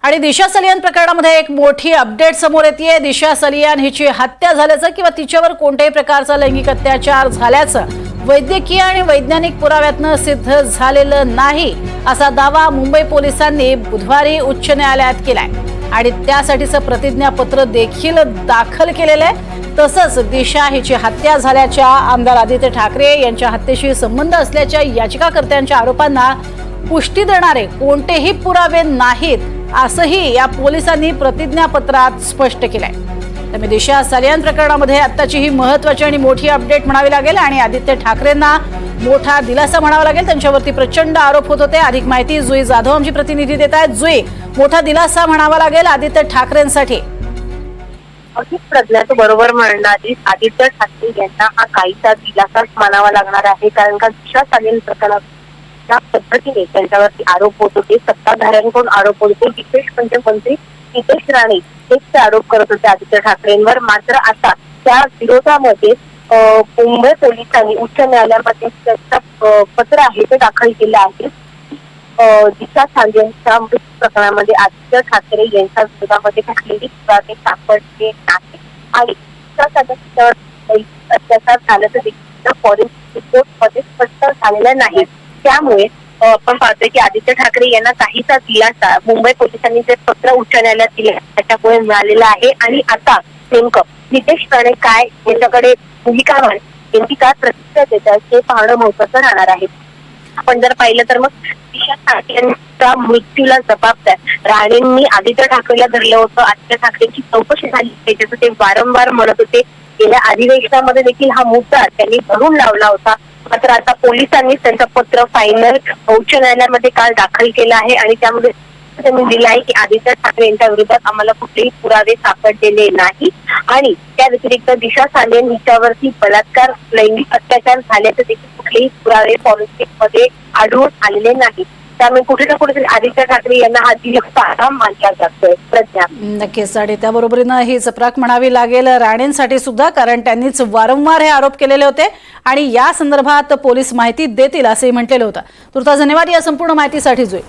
आणि दिशा सलियान प्रकरणामध्ये एक मोठी अपडेट समोर येते। दिशा सलियान हिची हत्या झाल्याचं किंवा तिच्यावर कोणत्याही प्रकारचा लैंगिक अत्याचार झाल्याचं वैद्यकीय आणि वैज्ञानिक पुराव्यातनं सिद्ध झालेलं नाही असा दावा मुंबई पोलिसांनी बुधवारी उच्च न्यायालयात केलाय आणि त्यासाठीचं प्रतिज्ञापत्र देखील दाखल केलेलं आहे। तसंच दिशा हिची हत्या झाल्याच्या आमदार आदित्य ठाकरे यांच्या हत्येशी संबंध असल्याच्या याचिकाकर्त्यांच्या आरोपांना पुष्टी देणारे कोणतेही पुरावे नाहीत असंही या पोलिसांनी प्रतिज्ञापत्रात स्पष्ट केलंय। त्यामुळे दिशा सलियान प्रकरणामध्ये आत्ताची ही महत्त्वाची आणि मोठी अपडेट म्हणावी लागेल आणि आदित्य ठाकरेंना मोठा दिलासा म्हणावा लागेल। त्यांच्यावरती प्रचंड आरोप होत होते। अधिक माहिती जुई जाधव आमची प्रतिनिधी देत आहेत। जुई, मोठा दिलासा म्हणावा लागेल आदित्य ठाकरेंसाठी। अगदीच प्रज्ञा, तू बरोबर म्हणणारी, आदित्य ठाकरे यांना हा काहीसा दिलासाच मानावा लागणार आहे। कारण का दिशा सलियान प्रकरणात ज्या पद्धतीने त्यांच्यावरती आरोप होत होते, सत्ताधाऱ्यांकडून आरोप होत होते, विशेष म्हणजे मंत्री नितेश राणे हेच आरोप करत होते आदित्य ठाकरेंवर। मात्र आता त्या विरोधामध्ये मुंबई पोलिसांनी उच्च न्यायालयामध्ये त्यांचं पत्र आहे ते दाखल केलं आहे। दिशा सलियानच्या मृत्यू प्रकरणामध्ये आदित्य ठाकरे यांच्या विरोधामध्ये कुठलेही पुरावे सापडले नाही आणि अत्याचार झाल्याचं देखील फॉरेन्सिक रिपोर्टमध्ये स्पष्ट झालेलं नाही। त्यामुळे आपण पाहतोय की आदित्य ठाकरे यांना काहीसा दिलासा मुंबई पोलिसांनी जे पत्र उच्च न्यायालयात दिले त्याच्यामुळे मिळालेलं आहे। आणि आता नेमकं नितेश राणे काय यांच्याकडे भूमिका यांची काय प्रतिक्रिया देतात हे पाहणं महत्वाचं राहणार आहे। आपण जर पाहिलं तर मग दिशा ठाकरेंच्या मृत्यूला जबाबदार राणेंनी आदित्य ठाकरेला धरलं होतं। आदित्य ठाकरेंची चौकशी झाली त्याच्याचं ते वारंवार म्हणत होते। गेल्या अधिवेशनामध्ये देखील हा मुद्दा त्यांनी धरून लावला होता। मात्र आता पोलिसांनी त्यांचं पत्र फायनल उच्च न्यायालयामध्ये काल दाखल केलं आहे आणि त्यामध्ये त्यांनी दिलं आहे की आदित्य ठाकरे यांच्या विरोधात आम्हाला कुठलेही पुरावे सापडलेले नाही आणि त्या व्यतिरिक्त दिशा सलियान हिच्यावरती बलात्कार लैंगिक अत्याचार झाल्याचे देखील कुठलेही पुरावे फॉरेन्सिक मध्ये आढळून आलेले नाही। त्यामुळे कुठे ना कुठेतरी आदित्य ठाकरे यांना हा दिलासा मानला जातोय। प्रज्ञा, नक्कीच आणि त्याबरोबरीनं ही चपराक म्हणावी लागेल राणेंसाठी सुद्धा, कारण त्यांनीच वारंवार हे आरोप केलेले होते आणि या संदर्भात पोलीस माहिती देतील असंही म्हटलेलं होतं। तुर्तास धन्यवाद या संपूर्ण माहितीसाठी जुई।